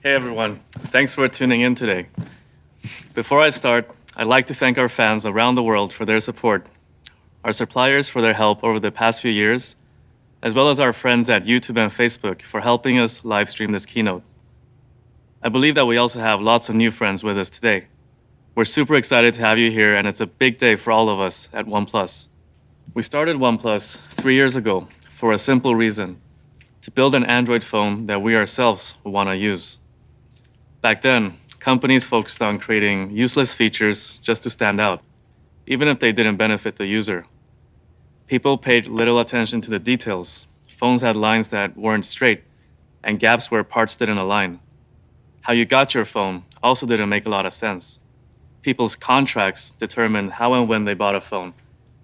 Hey everyone, thanks for tuning in today. Before I start, I'd like to thank our fans around the world for their support, our suppliers for their help over the past few years, as well as our friends at YouTube and Facebook for helping us live stream this keynote. I believe that we also have lots of new friends with us today. We're super excited to have you here, and it's a big day for all of us at OnePlus. We started OnePlus 3 years ago for a simple reason: to build an Android phone that we ourselves would want to use. Back then, companies focused on creating useless features just to stand out, even if they didn't benefit the user. People paid little attention to the details. Phones had lines that weren't straight and gaps where parts didn't align. How you got your phone also didn't make a lot of sense. People's contracts determined how and when they bought a phone,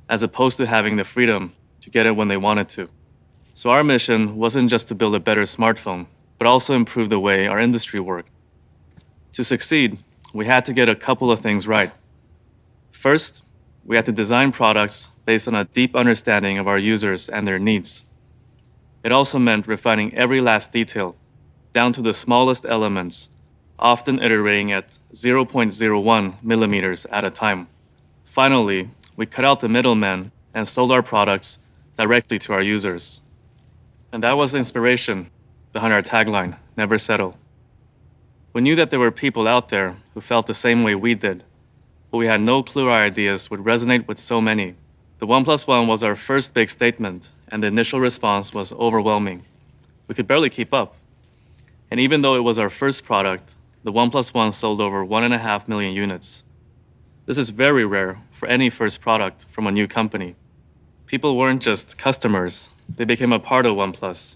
as opposed to having the freedom to get it when they wanted to. So our mission wasn't just to build a better smartphone, but also improve the way our industry worked. To succeed, we had to get a couple of things right. First, we had to design products based on a deep understanding of our users and their needs. It also meant refining every last detail, down to the smallest elements, often iterating at 0.01 millimeters at a time. Finally, we cut out the middleman and sold our products directly to our users. And that was the inspiration behind our tagline, "Never Settle." We knew that there were people out there who felt the same way we did, but we had no clue our ideas would resonate with so many. The OnePlus One was our first big statement, and the initial response was overwhelming. We could barely keep up. And even though it was our first product, the OnePlus One sold over 1.5 million units. This is very rare for any first product from a new company. People weren't just customers, they became a part of OnePlus.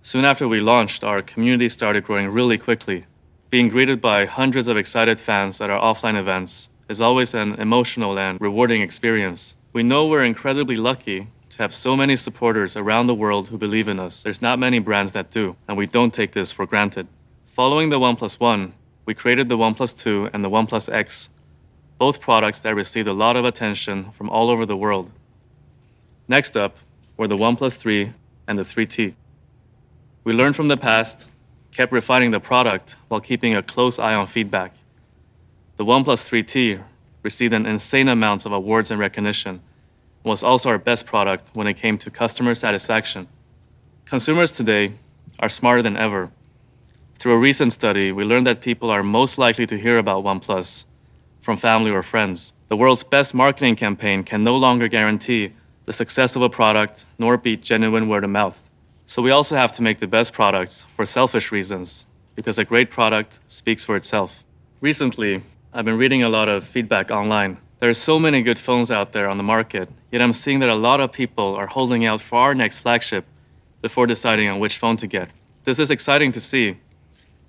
Soon after we launched, our community started growing really quickly. Being greeted by hundreds of excited fans at our offline events is always an emotional and rewarding experience. We know we're incredibly lucky to have so many supporters around the world who believe in us. There's not many brands that do, and we don't take this for granted. Following the OnePlus One, we created the OnePlus 2 and the OnePlus X, both products that received a lot of attention from all over the world. Next up were the OnePlus 3 and the 3T. We learned from the past, kept refining the product while keeping a close eye on feedback. The OnePlus 3T received an insane amount of awards and recognition, and was also our best product when it came to customer satisfaction. Consumers today are smarter than ever. Through a recent study, we learned that people are most likely to hear about OnePlus from family or friends. The world's best marketing campaign can no longer guarantee the success of a product nor beat genuine word of mouth. So we also have to make the best products for selfish reasons, because a great product speaks for itself. Recently, I've been reading a lot of feedback online. There are so many good phones out there on the market, yet I'm seeing that a lot of people are holding out for our next flagship before deciding on which phone to get. This is exciting to see,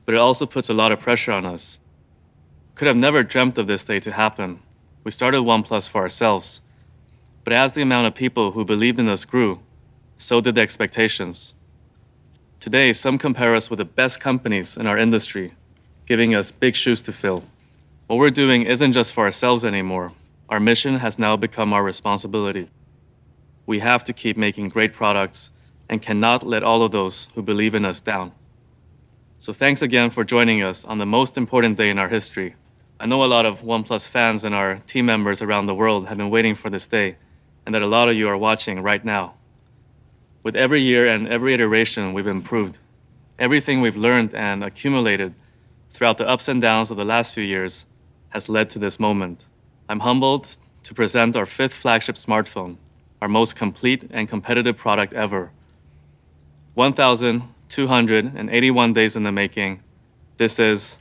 but it also puts a lot of pressure on us. Could have never dreamt of this day to happen. We started OnePlus for ourselves, but as the amount of people who believed in us grew, so did the expectations. Today, some compare us with the best companies in our industry, giving us big shoes to fill. What we're doing isn't just for ourselves anymore. Our mission has now become our responsibility. We have to keep making great products and cannot let all of those who believe in us down. So thanks again for joining us on the most important day in our history. I know a lot of OnePlus fans and our team members around the world have been waiting for this day, and that a lot of you are watching right now. With every year and every iteration, we've improved. Everything we've learned and accumulated throughout the ups and downs of the last few years has led to this moment. I'm humbled to present our 5th flagship smartphone, our most complete and competitive product ever. 1,281 days in the making, this is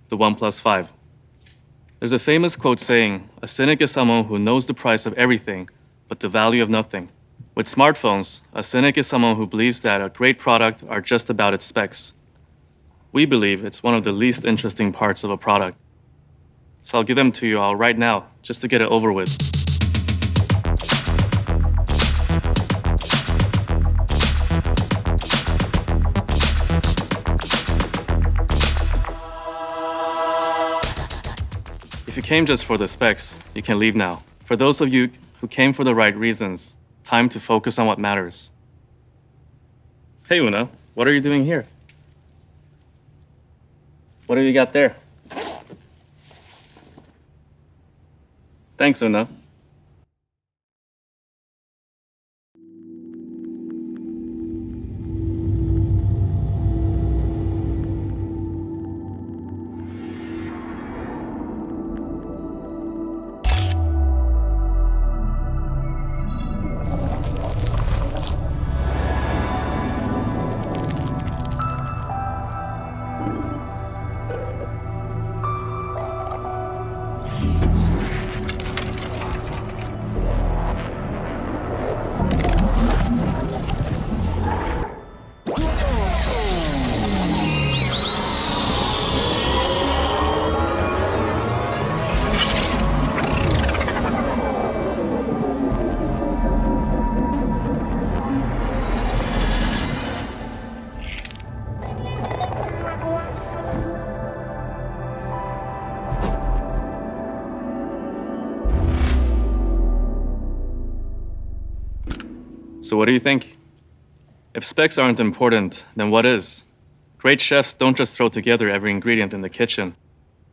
the OnePlus 5. There's a famous quote saying, "A cynic is someone who knows the price of everything, but the value of nothing." With smartphones, a cynic is someone who believes that a great product are just about its specs. We believe it's one of the least interesting parts of a product. So I'll give them to you all right now, just to get it over with. If you came just for the specs, you can leave now. For those of you who came for the right reasons, time to focus on what matters. Hey Una, what are you doing here? What have you got there? Thanks, Una. So what do you think? If specs aren't important, then what is? Great chefs don't just throw together every ingredient in the kitchen.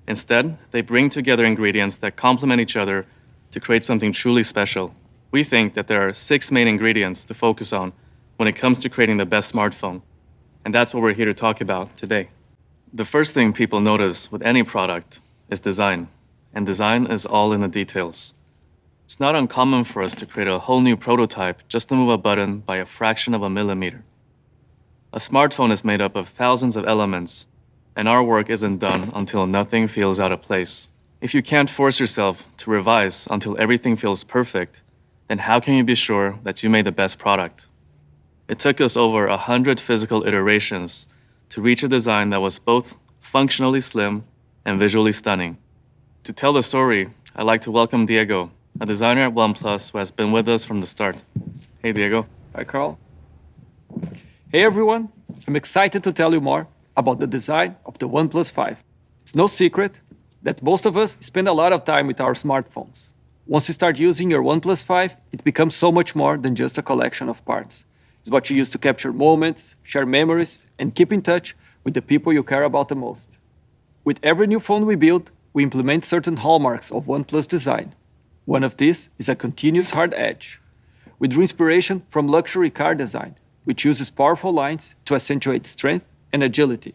Instead, they bring together ingredients that complement each other to create something truly special. We think that there are 6 main ingredients to focus on when it comes to creating the best smartphone. And that's what we're here to talk about today. The first thing people notice with any product is design. And design is all in the details. It's not uncommon for us to create a whole new prototype just to move a button by a fraction of a millimeter. A smartphone is made up of thousands of elements, and our work isn't done until nothing feels out of place. If you can't force yourself to revise until everything feels perfect, then how can you be sure that you made the best product? It took us over 100 physical iterations to reach a design that was both functionally slim and visually stunning. To tell the story, I'd like to welcome Diego, a designer at OnePlus who has been with us from the start. Hey, Diego. Hi, Carl. Hey, everyone. I'm excited to tell you more about the design of the OnePlus 5. It's no secret that most of us spend a lot of time with our smartphones. Once you start using your OnePlus 5, it becomes so much more than just a collection of parts. It's what you use to capture moments, share memories, and keep in touch with the people you care about the most. With every new phone we build, we implement certain hallmarks of OnePlus design. One of these is a continuous hard edge. We drew inspiration from luxury car design, which uses powerful lines to accentuate strength and agility.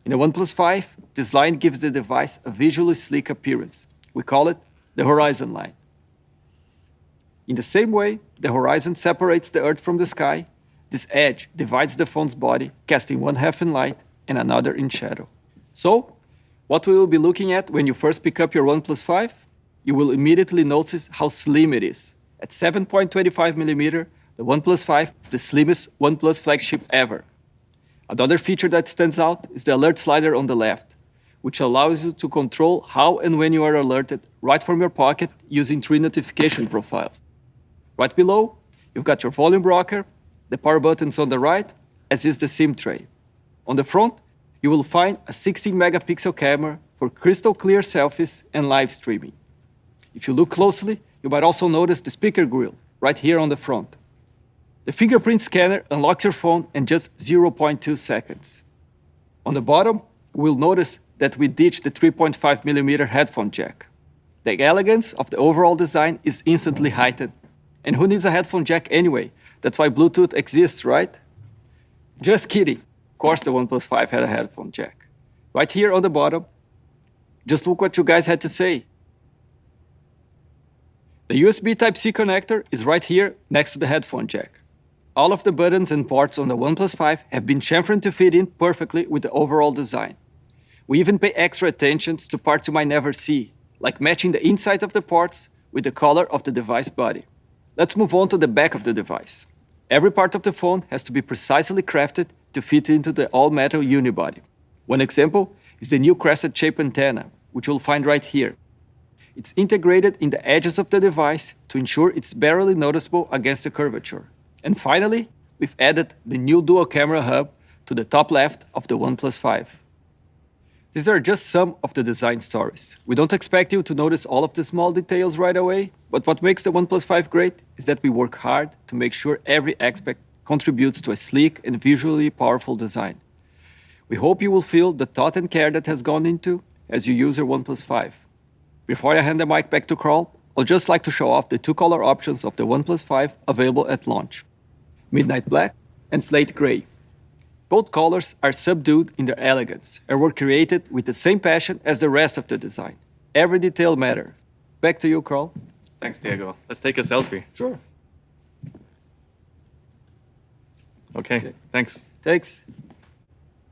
In the OnePlus 5, this line gives the device a visually sleek appearance. We call it the horizon line. In the same way the horizon separates the Earth from the sky, this edge divides the phone's body, casting one half in light and another in shadow. So, what we will be looking at when you first pick up your OnePlus 5? You will immediately notice how slim it is. At 7.25mm, the OnePlus 5 is the slimmest OnePlus flagship ever. Another feature that stands out is the alert slider on the left, which allows you to control how and when you are alerted right from your pocket using 3 notification profiles. Right below, you've got your volume rocker, the power buttons on the right, as is the SIM tray. On the front, you will find a 16-megapixel camera for crystal clear selfies and live streaming. If you look closely, you might also notice the speaker grill right here on the front. The fingerprint scanner unlocks your phone in just 0.2 seconds. On the bottom, you will notice that we ditched the 3.5mm headphone jack. The elegance of the overall design is instantly heightened. And who needs a headphone jack anyway? That's why Bluetooth exists, right? Just kidding. Of course the OnePlus 5 had a headphone jack. Right here on the bottom, just look what you guys had to say. The USB Type-C connector is right here next to the headphone jack. All of the buttons and ports on the OnePlus 5 have been chamfered to fit in perfectly with the overall design. We even pay extra attention to parts you might never see, like matching the inside of the ports with the color of the device body. Let's move on to the back of the device. Every part of the phone has to be precisely crafted to fit into the all-metal unibody. One example is the new crescent-shaped antenna, which you'll find right here. It's integrated in the edges of the device to ensure it's barely noticeable against the curvature. And finally, we've added the new dual camera hub to the top left of the OnePlus 5. These are just some of the design stories. We don't expect you to notice all of the small details right away, but what makes the OnePlus 5 great is that we work hard to make sure every aspect contributes to a sleek and visually powerful design. We hope you will feel the thought and care that has gone into as you use your OnePlus 5. Before I hand the mic back to Carl, I'd just like to show off the two color options of the OnePlus 5 available at launch: Midnight Black and Slate Gray. Both colors are subdued in their elegance and were created with the same passion as the rest of the design. Every detail matters. Back to you, Carl. Thanks, Diego. Let's take a selfie. Sure. Okay, thanks. Thanks.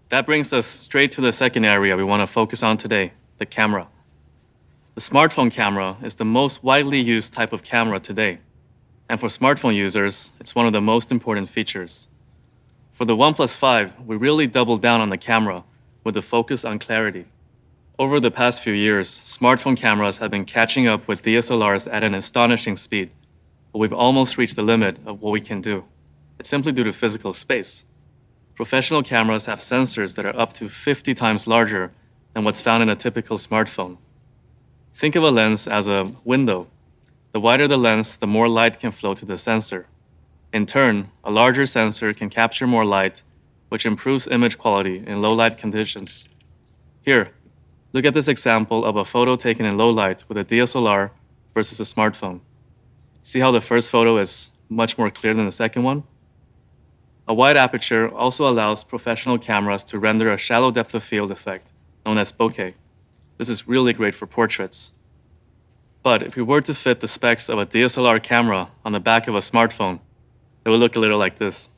That brings us straight to the second area we want to focus on today, the camera. The smartphone camera is the most widely used type of camera today. And for smartphone users, it's one of the most important features. For the OnePlus 5, we really doubled down on the camera with a focus on clarity. Over the past few years, smartphone cameras have been catching up with DSLRs at an astonishing speed, but we've almost reached the limit of what we can do. It's simply due to physical space. Professional cameras have sensors that are up to 50 times larger than what's found in a typical smartphone. Think of a lens as a window. The wider the lens, the more light can flow to the sensor. In turn, a larger sensor can capture more light, which improves image quality in low light conditions. Here, look at this example of a photo taken in low light with a DSLR versus a smartphone. See how the first photo is much more clear than the second one? A wide aperture also allows professional cameras to render a shallow depth of field effect, known as bokeh. This is really great for portraits. But if we were to fit the specs of a DSLR camera on the back of a smartphone, it would look a little like this.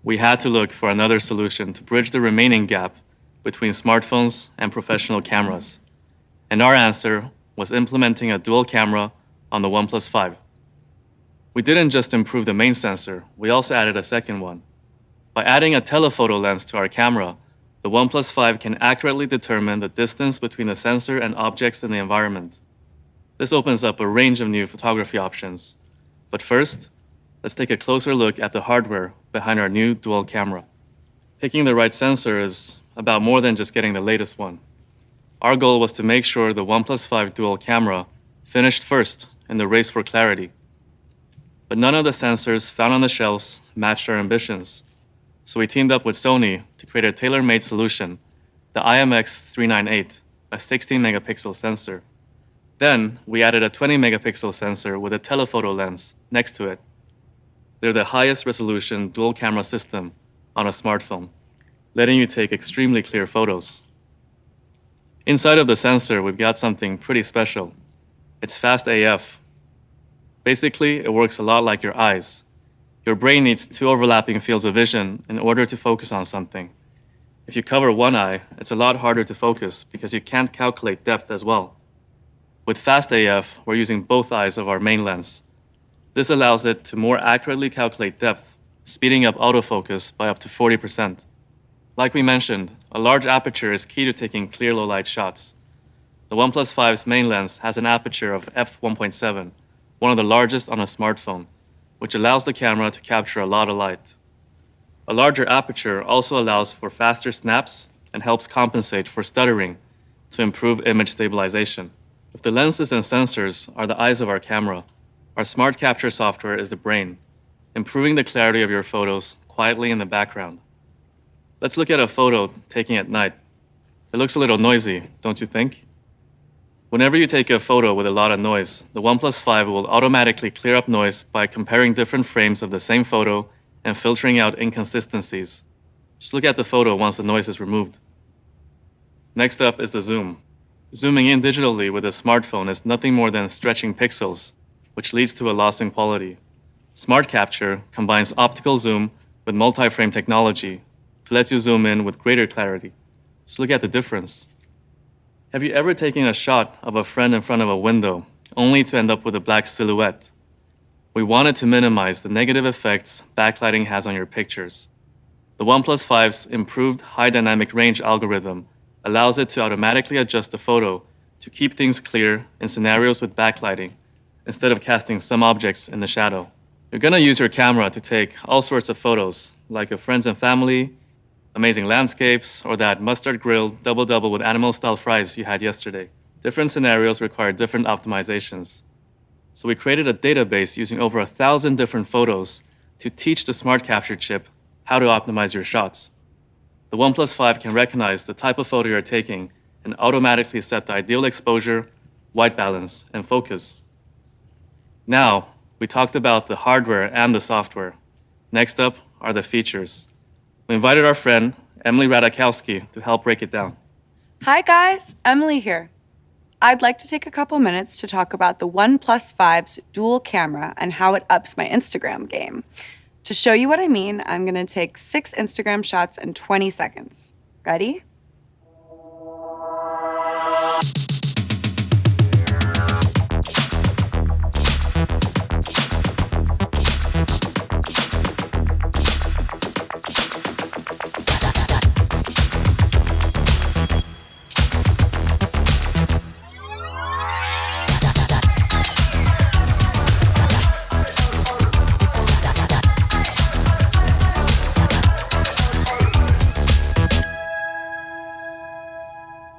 We had to look for another solution to bridge the remaining gap between smartphones and professional cameras. And our answer was implementing a dual camera on the OnePlus 5. We didn't just improve the main sensor, we also added a second one. By adding a telephoto lens to our camera, the OnePlus 5 can accurately determine the distance between the sensor and objects in the environment. This opens up a range of new photography options. But first, let's take a closer look at the hardware behind our new dual camera. Picking the right sensor is about more than just getting the latest one. Our goal was to make sure the OnePlus 5 dual camera finished first in the race for clarity. But none of the sensors found on the shelves matched our ambitions. So we teamed up with Sony to create a tailor-made solution, the IMX398, a 16 megapixel sensor. Then we added a 20 megapixel sensor with a telephoto lens next to it. They're the highest resolution dual camera system on a smartphone, letting you take extremely clear photos. Inside of the sensor, we've got something pretty special. It's fast AF. Basically, it works a lot like your eyes. Your brain needs two overlapping fields of vision in order to focus on something. If you cover one eye, it's a lot harder to focus because you can't calculate depth as well. With fast AF, we're using both eyes of our main lens. This allows it to more accurately calculate depth, speeding up autofocus by up to 40%. Like we mentioned, a large aperture is key to taking clear low-light shots. The OnePlus 5's main lens has an aperture of f1.7, one of the largest on a smartphone, which allows the camera to capture a lot of light. A larger aperture also allows for faster snaps and helps compensate for stuttering to improve image stabilization. If the lenses and sensors are the eyes of our camera, our smart capture software is the brain, improving the clarity of your photos quietly in the background. Let's look at a photo taken at night. It looks a little noisy, don't you think? Whenever you take a photo with a lot of noise, the OnePlus 5 will automatically clear up noise by comparing different frames of the same photo and filtering out inconsistencies. Just look at the photo once the noise is removed. Next up is the zoom. Zooming in digitally with a smartphone is nothing more than stretching pixels, which leads to a loss in quality. Smart Capture combines optical zoom with multi-frame technology to let you zoom in with greater clarity. Just look at the difference. Have you ever taken a shot of a friend in front of a window, only to end up with a black silhouette? We wanted to minimize the negative effects backlighting has on your pictures. The OnePlus 5's improved high dynamic range algorithm allows it to automatically adjust the photo to keep things clear in scenarios with backlighting, instead of casting some objects in the shadow. You're gonna use your camera to take all sorts of photos, like of friends and family, amazing landscapes, or that mustard grilled double-double with animal-style fries you had yesterday. Different scenarios require different optimizations. So we created a database using over 1,000 different photos to teach the Smart Capture chip how to optimize your shots. The OnePlus 5 can recognize the type of photo you're taking and automatically set the ideal exposure, white balance, and focus. Now, we talked about the hardware and the software. Next up are the features. We invited our friend, Emily Radakowski, to help break it down. Hi guys, Emily here. I'd like to take a couple minutes to talk about the OnePlus 5's dual camera and how it ups my Instagram game. To show you what I mean, I'm gonna take 6 Instagram shots in 20 seconds. Ready?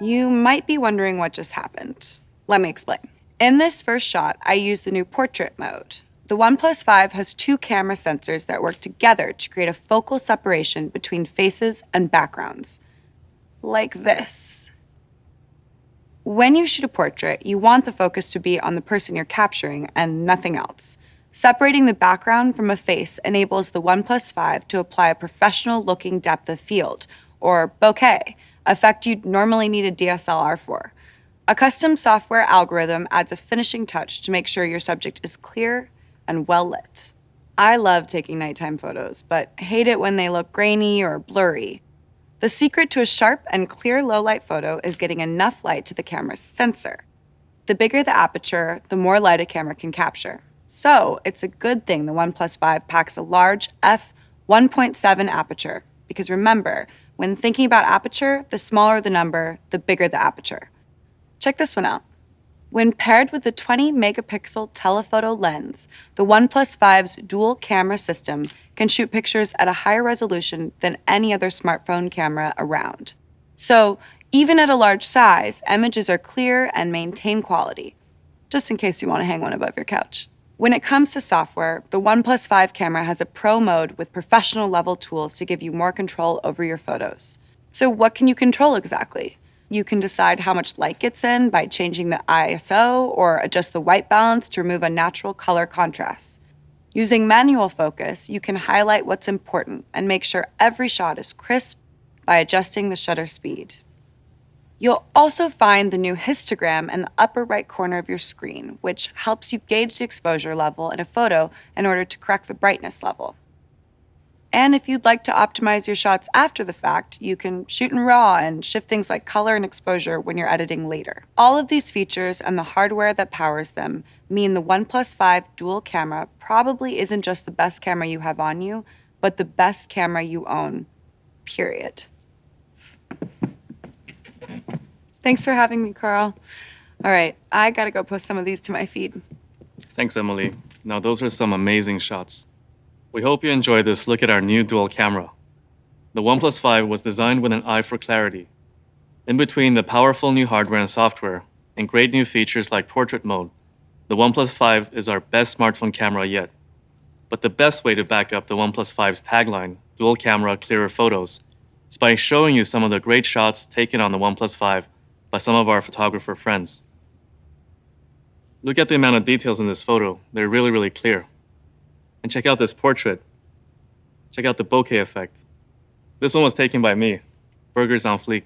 You might be wondering what just happened. Let me explain. In this first shot, I used the new portrait mode. The OnePlus 5 has 2 camera sensors that work together to create a focal separation between faces and backgrounds. Like this. When you shoot a portrait, you want the focus to be on the person you're capturing and nothing else. Separating the background from a face enables the OnePlus 5 to apply a professional-looking depth of field, or bokeh, effect you'd normally need a DSLR for. A custom software algorithm adds a finishing touch to make sure your subject is clear and well lit. I love taking nighttime photos, but hate it when they look grainy or blurry. The secret to a sharp and clear low-light photo is getting enough light to the camera's sensor. The bigger the aperture, the more light a camera can capture. So it's a good thing the OnePlus 5 packs a large f1.7 aperture, because remember, when thinking about aperture, the smaller the number, the bigger the aperture. Check this one out. When paired with the 20 megapixel telephoto lens, the OnePlus 5's dual camera system can shoot pictures at a higher resolution than any other smartphone camera around. So even at a large size, images are clear and maintain quality, just in case you want to hang one above your couch. When it comes to software, the OnePlus 5 camera has a pro mode with professional level tools to give you more control over your photos. So what can you control exactly? You can decide how much light gets in by changing the ISO or adjust the white balance to remove unnatural color contrast. Using manual focus, you can highlight what's important and make sure every shot is crisp by adjusting the shutter speed. You'll also find the new histogram in the upper right corner of your screen, which helps you gauge the exposure level in a photo in order to correct the brightness level. And if you'd like to optimize your shots after the fact, you can shoot in RAW and shift things like color and exposure when you're editing later. All of these features and the hardware that powers them mean the OnePlus 5 dual camera probably isn't just the best camera you have on you, but the best camera you own, period. Thanks for having me, Carl. All right, I gotta go post some of these to my feed. Thanks, Emily. Now, those are some amazing shots. We hope you enjoy this look at our new dual camera. The OnePlus 5 was designed with an eye for clarity. In between the powerful new hardware and software, and great new features like portrait mode, the OnePlus 5 is our best smartphone camera yet. But the best way to back up the OnePlus 5's tagline, dual camera, clearer photos, is by showing you some of the great shots taken on the OnePlus 5 by some of our photographer friends. Look at the amount of details in this photo. They're really, really clear. And check out this portrait. Check out the bokeh effect. This one was taken by me. Burgers on fleek.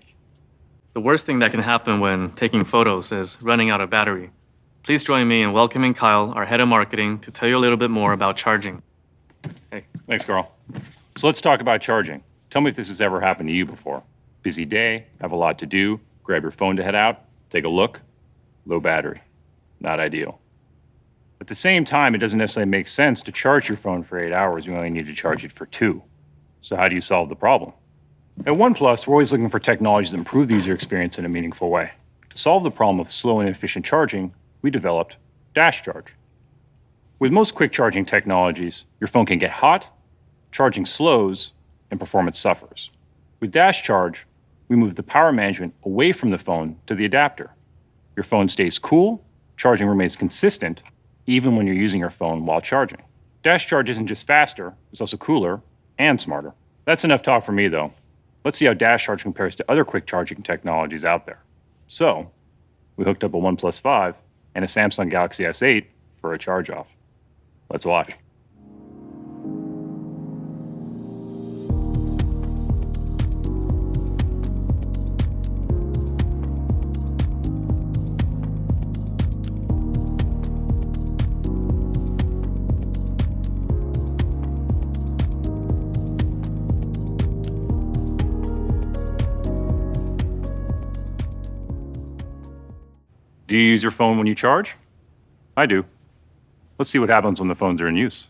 The worst thing that can happen when taking photos is running out of battery. Please join me in welcoming Kyle, our head of marketing, to tell you a little bit more about charging. Hey. Thanks, Carl. So let's talk about charging. Tell me if this has ever happened to you before. Busy day, have a lot to do, grab your phone to head out, take a look, low battery. Not ideal. At the same time, it doesn't necessarily make sense to charge your phone for 8 hours. You only need to charge it for 2. So how do you solve the problem? At OnePlus, we're always looking for technologies that improve the user experience in a meaningful way. To solve the problem of slow and inefficient charging, we developed Dash Charge. With most quick charging technologies, your phone can get hot, charging slows, and performance suffers. With Dash Charge, we move the power management away from the phone to the adapter. Your phone stays cool, charging remains consistent, even when you're using your phone while charging. Dash Charge isn't just faster, it's also cooler and smarter. That's enough talk for me, though. Let's see how dash charge compares to other quick charging technologies out there. So, we hooked up a OnePlus 5 and a Samsung Galaxy S8 for a charge off. Let's watch. Do you use your phone when you charge? I do. Let's see what happens when the phones are in use.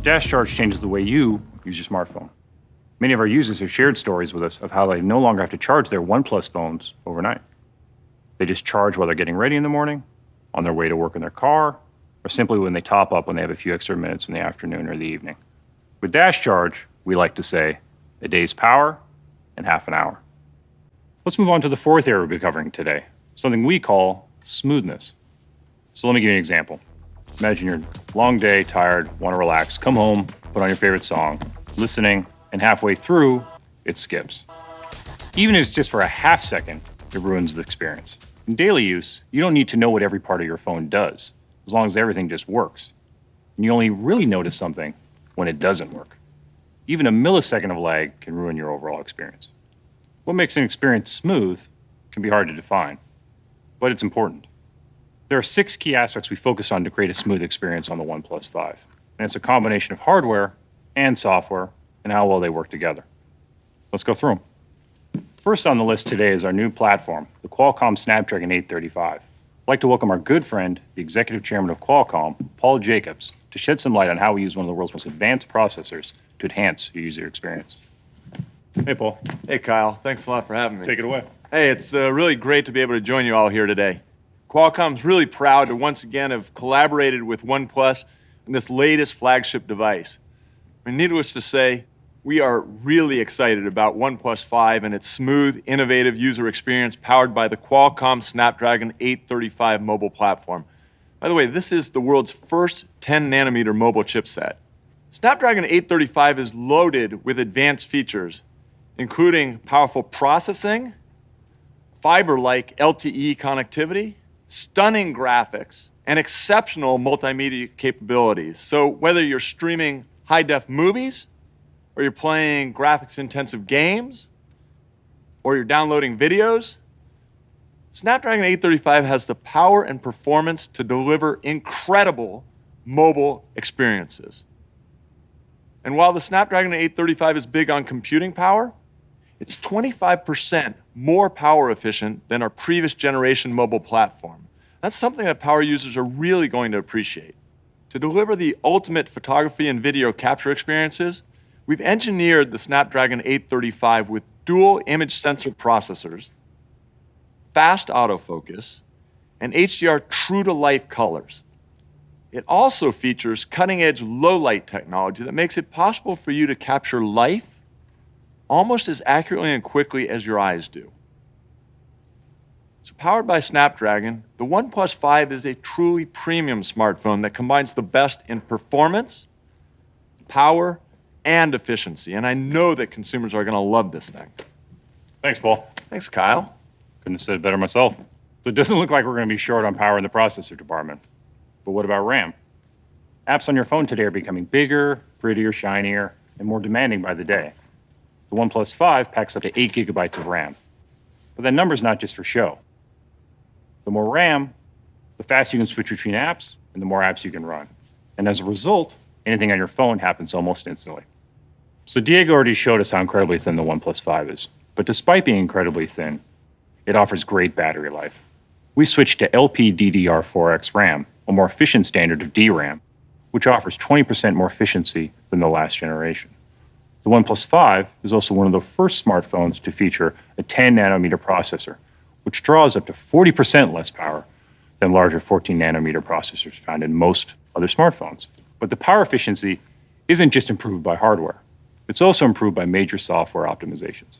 Dash charge changes the way you use your smartphone. Many of our users have shared stories with us of how they no longer have to charge their OnePlus phones overnight. They just charge while they're getting ready in the morning, on their way to work in their car, or simply when they top up when they have a few extra minutes in the afternoon or the evening. With dash charge, we like to say a day's power in half an hour. Let's move on to the fourth area we'll be covering today, something we call smoothness. So let me give you an example. Imagine you're a long day, tired, want to relax, come home, put on your favorite song, listening, and halfway through, it skips. Even if it's just for a half second, it ruins the experience. In daily use, you don't need to know what every part of your phone does, as long as everything just works. And you only really notice something when it doesn't work. Even a millisecond of lag can ruin your overall experience. What makes an experience smooth can be hard to define, but it's important. There are 6 key aspects we focus on to create a smooth experience on the OnePlus 5. And it's a combination of hardware and software and how well they work together. Let's go through them. First on the list today is our new platform, the Qualcomm Snapdragon 835. I'd like to welcome our good friend, the executive chairman of Qualcomm, Paul Jacobs, to shed some light on how we use one of the world's most advanced processors to enhance your user experience. Hey, Paul. Hey, Kyle. Thanks a lot for having me. Take it away. Hey, it's really great to be able to join you all here today. Qualcomm's really proud to once again have collaborated with OnePlus in this latest flagship device. I mean, needless to say, we are really excited about OnePlus 5 and its smooth, innovative user experience powered by the Qualcomm Snapdragon 835 mobile platform. By the way, this is the world's first 10-nanometer mobile chipset. Snapdragon 835 is loaded with advanced features, including powerful processing, fiber-like LTE connectivity, stunning graphics, and exceptional multimedia capabilities. So whether you're streaming high-def movies, or you're playing graphics-intensive games, or you're downloading videos, Snapdragon 835 has the power and performance to deliver incredible mobile experiences. And while the Snapdragon 835 is big on computing power, it's 25% more power efficient than our previous generation mobile platform. That's something that power users are really going to appreciate. To deliver the ultimate photography and video capture experiences, we've engineered the Snapdragon 835 with dual image sensor processors, fast autofocus, and HDR true-to-life colors. It also features cutting-edge low-light technology that makes it possible for you to capture life almost as accurately and quickly as your eyes do. So powered by Snapdragon, the OnePlus 5 is a truly premium smartphone that combines the best in performance, power, and efficiency. And I know that consumers are going to love this thing. Thanks, Paul. Thanks, Kyle. Couldn't have said it better myself. So it doesn't look like we're going to be short on power in the processor department. But what about RAM? Apps on your phone today are becoming bigger, prettier, shinier, and more demanding by the day. The OnePlus 5 packs up to 8 gigabytes of RAM. But that number's not just for show. The more RAM, the faster you can switch between apps, and the more apps you can run. And as a result, anything on your phone happens almost instantly. So Diego already showed us how incredibly thin the OnePlus 5 is. But despite being incredibly thin, it offers great battery life. We switched to LPDDR4X RAM, a more efficient standard of DRAM, which offers 20% more efficiency than the last generation. The OnePlus 5 is also one of the first smartphones to feature a 10-nanometer processor, which draws up to 40% less power than larger 14 nanometer processors found in most other smartphones. But the power efficiency isn't just improved by hardware. It's also improved by major software optimizations.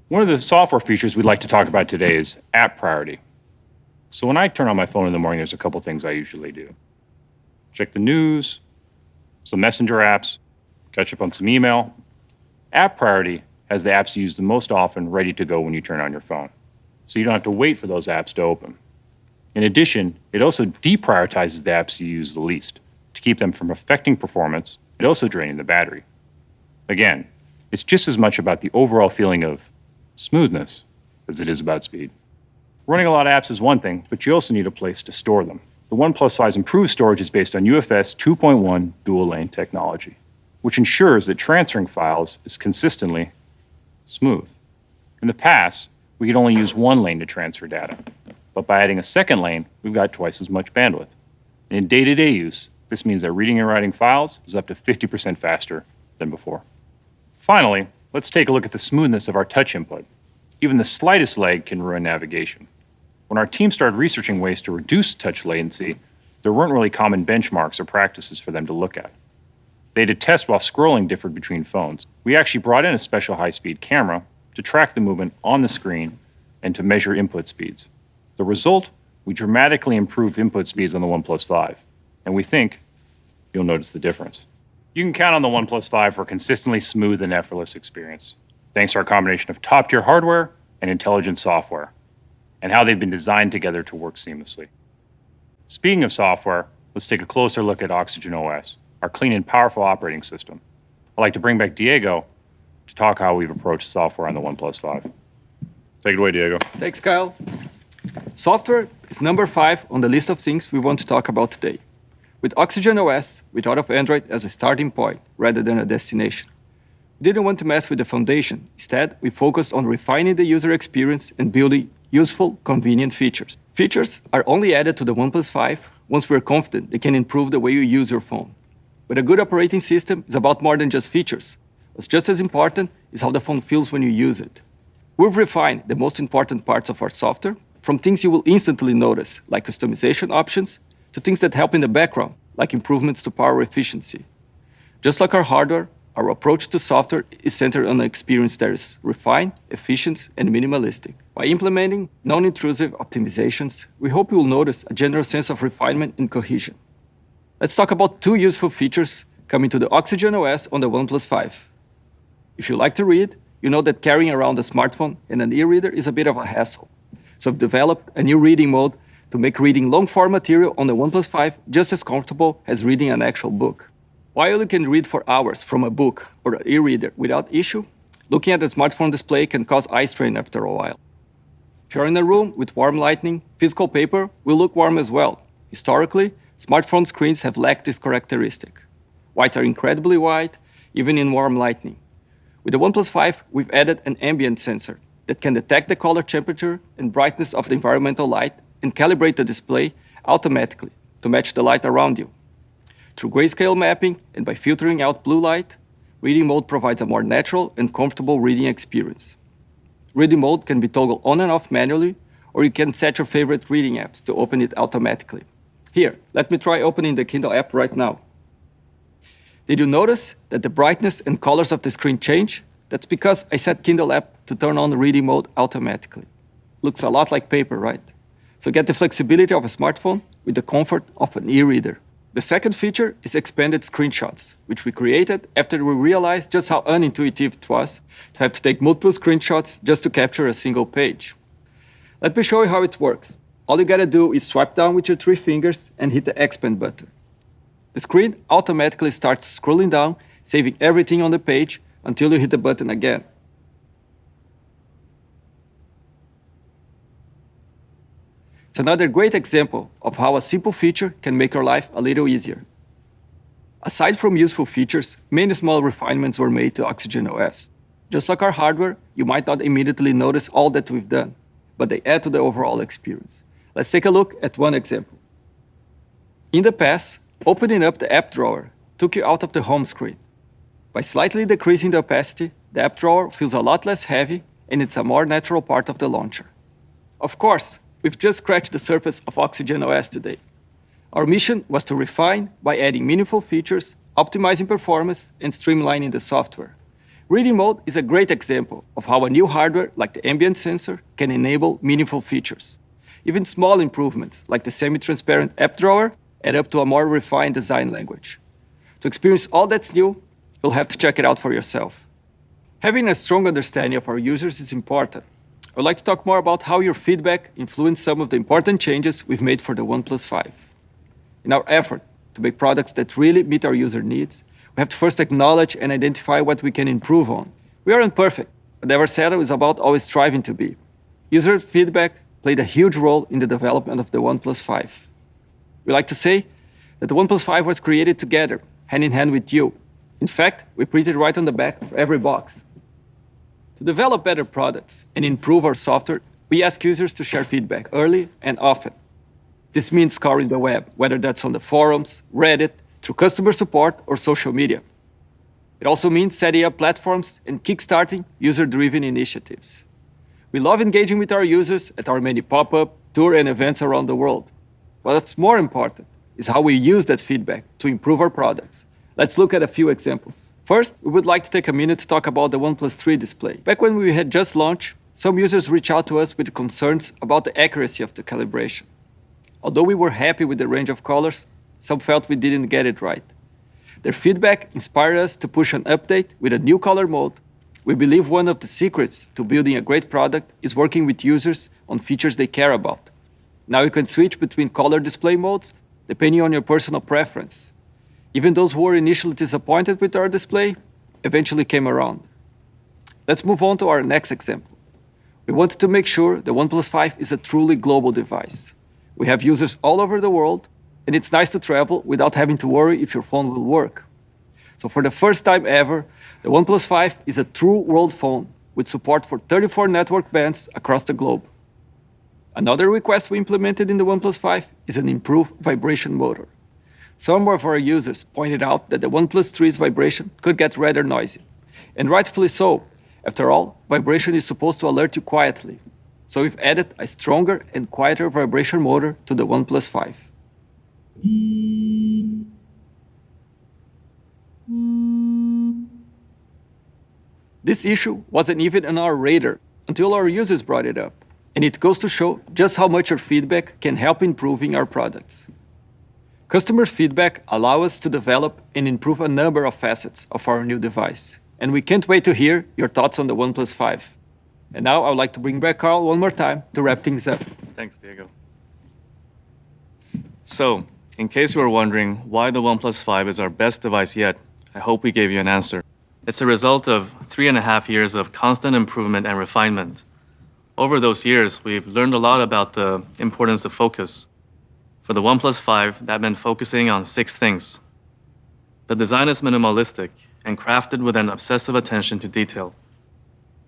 One of the software features we'd like to talk about today is app priority. So when I turn on my phone in the morning, there's a couple things I usually do. Check the news, some messenger apps, catch up on some email. App priority has the apps you use the most often ready to go when you turn on your phone, so you don't have to wait for those apps to open. In addition, it also deprioritizes the apps you use the least to keep them from affecting performance, but also draining the battery. Again, it's just as much about the overall feeling of smoothness as it is about speed. Running a lot of apps is one thing, but you also need a place to store them. The OnePlus 5's improved storage is based on UFS 2.1 dual-lane technology, which ensures that transferring files is consistently smooth. In the past, we could only use one lane to transfer data, but by adding a second lane, we've got twice as much bandwidth. And in day-to-day use, this means that reading and writing files is up to 50% faster than before. Finally, let's take a look at the smoothness of our touch input. Even the slightest lag can ruin navigation. When our team started researching ways to reduce touch latency, there weren't really common benchmarks or practices for them to look at. They did tests while scrolling differed between phones. We actually brought in a special high-speed camera to track the movement on the screen and to measure input speeds. The result, we dramatically improved input speeds on the OnePlus 5, and we think you'll notice the difference. You can count on the OnePlus 5 for a consistently smooth and effortless experience, thanks to our combination of top-tier hardware and intelligent software, and how they've been designed together to work seamlessly. Speaking of software, let's take a closer look at Oxygen OS, our clean and powerful operating system. I'd like to bring back Diego to talk how we've approached software on the OnePlus 5. Take it away, Diego. Thanks, Kyle. Software is number 5 on the list of things we want to talk about today. With Oxygen OS, we thought of Android as a starting point rather than a destination. We didn't want to mess with the foundation. Instead, we focused on refining the user experience and building useful, convenient features. Features are only added to the OnePlus 5 once we're confident they can improve the way you use your phone. But a good operating system is about more than just features. What's just as important is how the phone feels when you use it. We've refined the most important parts of our software, from things you will instantly notice, like customization options, to things that help in the background, like improvements to power efficiency. Just like our hardware, our approach to software is centered on an experience that is refined, efficient, and minimalistic. By implementing non-intrusive optimizations, we hope you will notice a general sense of refinement and cohesion. Let's talk about 2 useful features coming to the Oxygen OS on the OnePlus 5. If you like to read, you know that carrying around a smartphone and an e-reader is a bit of a hassle. So we've developed a new reading mode to make reading long-form material on the OnePlus 5 just as comfortable as reading an actual book. While you can read for hours from a book or an e-reader without issue, looking at a smartphone display can cause eye strain after a while. If you're in a room with warm lighting, physical paper will look warm as well. Historically, smartphone screens have lacked this characteristic. Whites are incredibly white, even in warm lighting. With the OnePlus 5, we've added an ambient sensor that can detect the color temperature and brightness of the environmental light and calibrate the display automatically to match the light around you. Through grayscale mapping and by filtering out blue light, reading mode provides a more natural and comfortable reading experience. Reading mode can be toggled on and off manually, or you can set your favorite reading apps to open it automatically. Here, let me try opening the Kindle app right now. Did you notice that the brightness and colors of the screen change? That's because I set Kindle app to turn on the reading mode automatically. Looks a lot like paper, right? So get the flexibility of a smartphone with the comfort of an e-reader. The second feature is expanded screenshots, which we created after we realized just how unintuitive it was to have to take multiple screenshots just to capture a single page. Let me show you how it works. All you gotta do is swipe down with your 3 fingers and hit the expand button. The screen automatically starts scrolling down, saving everything on the page until you hit the button again. It's another great example of how a simple feature can make your life a little easier. Aside from useful features, many small refinements were made to Oxygen OS. Just like our hardware, you might not immediately notice all that we've done, but they add to the overall experience. Let's take a look at one example. In the past, opening up the app drawer took you out of the home screen. By slightly decreasing the opacity, the app drawer feels a lot less heavy and it's a more natural part of the launcher. Of course, we've just scratched the surface of Oxygen OS today. Our mission was to refine by adding meaningful features, optimizing performance, and streamlining the software. Reading mode is a great example of how a new hardware like the ambient sensor can enable meaningful features. Even small improvements like the semi-transparent app drawer add up to a more refined design language. To experience all that's new, you'll have to check it out for yourself. Having a strong understanding of our users is important. I'd like to talk more about how your feedback influenced some of the important changes we've made for the OnePlus 5. In our effort to make products that really meet our user needs, we have to first acknowledge and identify what we can improve on. We aren't perfect, but our setup is about always striving to be. User feedback played a huge role in the development of the OnePlus 5. We like to say that the OnePlus 5 was created together, hand in hand with you. In fact, we printed right on the back of every box. To develop better products and improve our software, we ask users to share feedback early and often. This means scouring the web, whether that's on the forums, Reddit, through customer support, or social media. It also means setting up platforms and kickstarting user-driven initiatives. We love engaging with our users at our many pop-up, tour, and events around the world. What's more important is how we use that feedback to improve our products. Let's look at a few examples. First, we would like to take a minute to talk about the OnePlus 3 display. Back when we had just launched, some users reached out to us with concerns about the accuracy of the calibration. Although we were happy with the range of colors, some felt we didn't get it right. Their feedback inspired us to push an update with a new color mode. We believe one of the secrets to building a great product is working with users on features they care about. Now you can switch between color display modes depending on your personal preference. Even those who were initially disappointed with our display eventually came around. Let's move on to our next example. We wanted to make sure the OnePlus 5 is a truly global device. We have users all over the world, and it's nice to travel without having to worry if your phone will work. So for the first time ever, the OnePlus 5 is a true world phone with support for 34 network bands across the globe. Another request we implemented in the OnePlus 5 is an improved vibration motor. Some of our users pointed out that the OnePlus 3's vibration could get rather noisy, and rightfully so. After all, vibration is supposed to alert you quietly. So we've added a stronger and quieter vibration motor to the OnePlus 5. This issue wasn't even on our radar until our users brought it up, and it goes to show just how much your feedback can help improving our products. Customer feedback allows us to develop and improve a number of facets of our new device, and we can't wait to hear your thoughts on the OnePlus 5. And now I would like to bring back Carl one more time to wrap things up. Thanks, Diego. So, in case you were wondering why the OnePlus 5 is our best device yet, I hope we gave you an answer. It's a result of 3.5 years of constant improvement and refinement. Over those years, we've learned a lot about the importance of focus. For the OnePlus 5, that meant focusing on 6 things. The design is minimalistic and crafted with an obsessive attention to detail.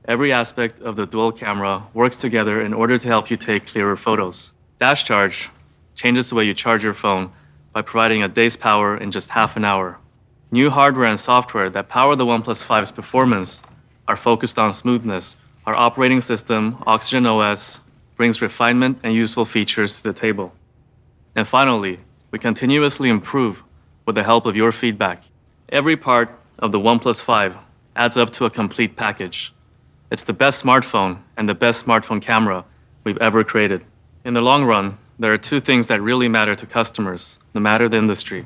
Every aspect of the dual camera works together in order to help you take clearer photos. Dash Charge changes the way you charge your phone by providing a day's power in just half an hour. New hardware and software that power the OnePlus 5's performance are focused on smoothness. Our operating system, Oxygen OS, brings refinement and useful features to the table. And finally, we continuously improve with the help of your feedback. Every part of the OnePlus 5 adds up to a complete package. It's the best smartphone and the best smartphone camera we've ever created. In the long run, there are 2 things that really matter to customers, no matter the industry.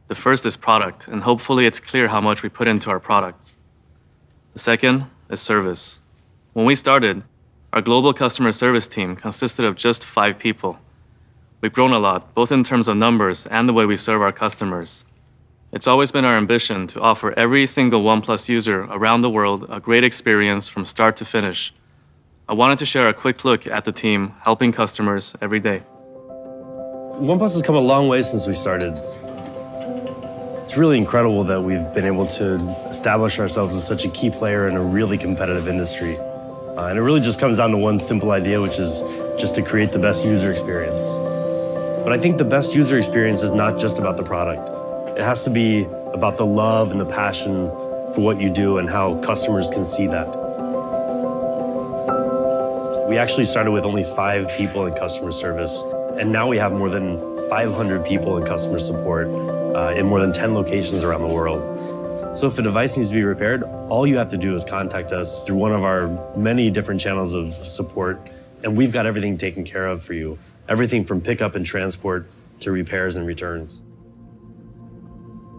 The first is product, and hopefully it's clear how much we put into our product. The second is service. When we started, our global customer service team consisted of just 5 people. We've grown a lot, both in terms of numbers and the way we serve our customers. It's always been our ambition to offer every single OnePlus user around the world a great experience from start to finish. I wanted to share a quick look at the team helping customers every day. OnePlus has come a long way since we started. It's really incredible that we've been able to establish ourselves as such a key player in a really competitive industry. And it really just comes down to one simple idea, which is just to create the best user experience. But I think the best user experience is not just about the product. It has to be about the love and the passion for what you do and how customers can see that. We actually started with only 5 people in customer service, and now we have more than 500 people in customer support in more than 10 locations around the world. So if a device needs to be repaired, all you have to do is contact us through one of our many different channels of support, and we've got everything taken care of for you. Everything from pickup and transport to repairs and returns.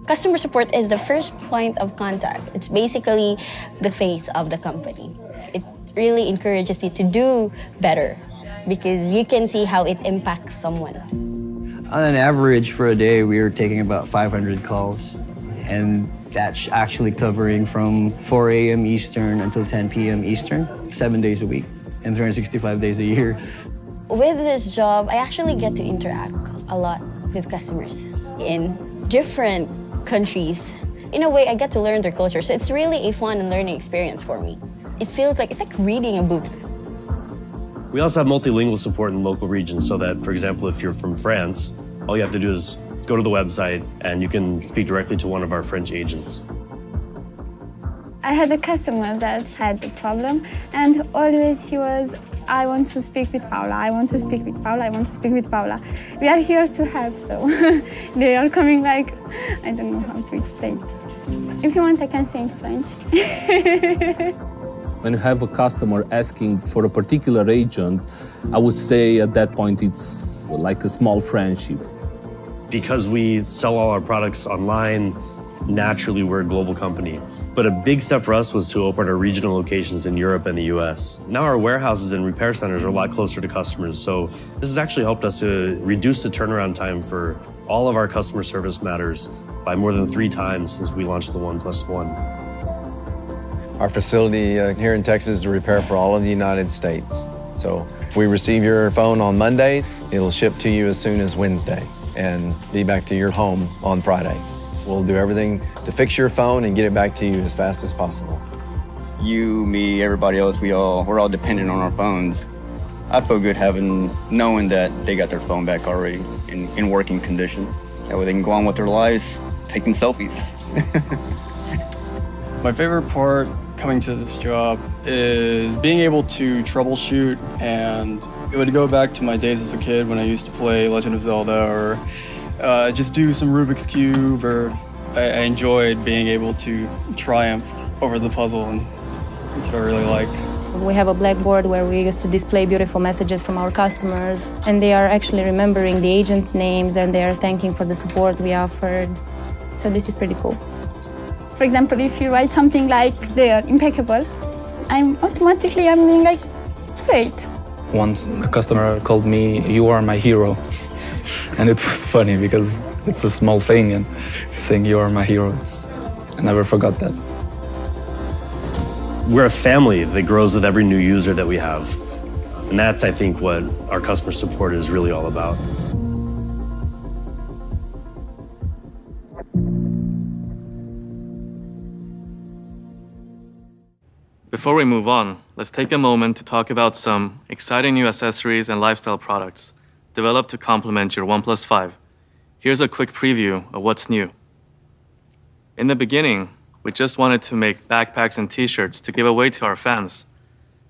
Customer support is the first point of contact. It's basically the face of the company. It really encourages you to do better because you can see how it impacts someone. On an average for a day, we are taking about 500 calls, and that's actually covering from 4 a.m. Eastern until 10 p.m. Eastern, 7 days a week and 365 days a year. With this job, I actually get to interact a lot with customers in different countries. In a way, I get to learn their culture, so it's really a fun and learning experience for me. It feels like it's like reading a book. We also have multilingual support in local regions so that, for example, if you're from France, all you have to do is go to the website and you can speak directly to one of our French agents. I had a customer that had a problem, and always he was, I want to speak with Paula, I want to speak with Paula, I want to speak with Paula. We are here to help, so they are coming like, I don't know how to explain. If you want, I can say in French. When you have a customer asking for a particular agent, I would say at that point it's like a small friendship. Because we sell all our products online, naturally we're a global company. But a big step for us was to open our regional locations in Europe and the US. Now our warehouses and repair centers are a lot closer to customers, so this has actually helped us to reduce the turnaround time for all of our customer service matters by more than 3 times since we launched the OnePlus One. Our facility here in Texas is to repair for all of the United States. So if we receive your phone on Monday, it'll ship to you as soon as Wednesday and be back to your home on Friday. We'll do everything to fix your phone and get it back to you as fast as possible. You, me, everybody else, we're all dependent on our phones. I feel good knowing that they got their phone back already in working condition. That way they can go on with their lives, taking selfies. My favorite part coming to this job is being able to troubleshoot, and it would go back to my days as a kid when I used to play Legend of Zelda or just do some Rubik's Cube, or I enjoyed being able to triumph over the puzzle, and that's what I really like. We have a blackboard where we used to display beautiful messages from our customers, and they are actually remembering the agents' names and they are thanking for the support we offered. So this is pretty cool. For example, if you write something like they are impeccable, I'm being like, great. Once a customer called me, "You are my hero." And it was funny because it's a small thing, and saying "you are my hero," I never forgot that. We're a family that grows with every new user that we have. And that's, I think, what our customer support is really all about. Before we move on, let's take a moment to talk about some exciting new accessories and lifestyle products developed to complement your OnePlus 5. Here's a quick preview of what's new. In the beginning, we just wanted to make backpacks and t-shirts to give away to our fans.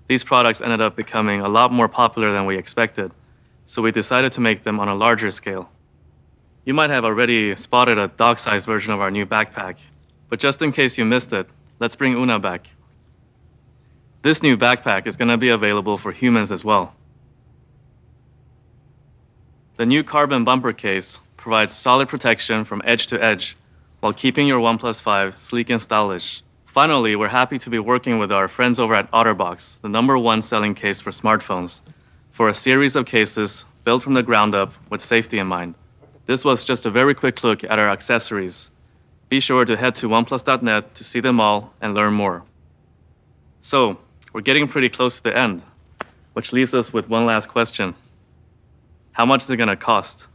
These products ended up becoming a lot more popular than we expected, so we decided to make them on a larger scale. You might have already spotted a dog-sized version of our new backpack, but just in case you missed it, let's bring Una back. This new backpack is going to be available for humans as well. The new carbon bumper case provides solid protection from edge to edge while keeping your OnePlus 5 sleek and stylish. Finally, we're happy to be working with our friends over at OtterBox, the #1 selling case for smartphones, for a series of cases built from the ground up with safety in mind. This was just a very quick look at our accessories. Be sure to head to oneplus.net to see them all and learn more. So, we're getting pretty close to the end, which leaves us with one last question. How much is it going to cost?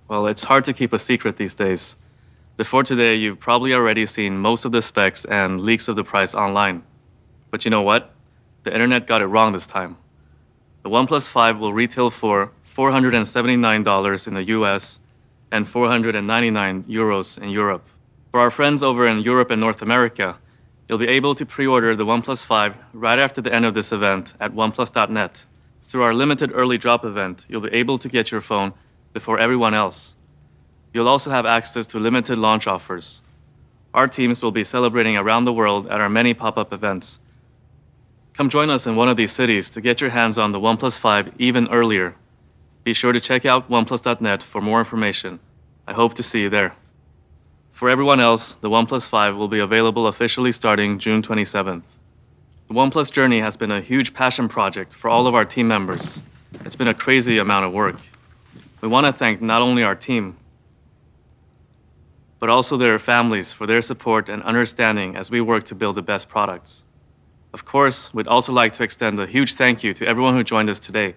Well, it's hard to keep a secret these days. Before today, you've probably already seen most of the specs and leaks of the price online. But you know what? The internet got it wrong this time. The OnePlus 5 will retail for $479 in the US and 499 euros in Europe. For our friends over in Europe and North America, you'll be able to pre-order the OnePlus 5 right after the end of this event at oneplus.net. Through our limited early drop event, you'll be able to get your phone before everyone else. You'll also have access to limited launch offers. Our teams will be celebrating around the world at our many pop-up events. Come join us in one of these cities to get your hands on the OnePlus 5 even earlier. Be sure to check out oneplus.net for more information. I hope to see you there. For everyone else, the OnePlus 5 will be available officially starting June 27th. The OnePlus journey has been a huge passion project for all of our team members. It's been a crazy amount of work. We want to thank not only our team, but also their families for their support and understanding as we work to build the best products. Of course, we'd also like to extend a huge thank you to everyone who joined us today.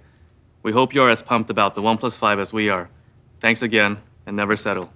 We hope you're as pumped about the OnePlus 5 as we are. Thanks again, and never settle.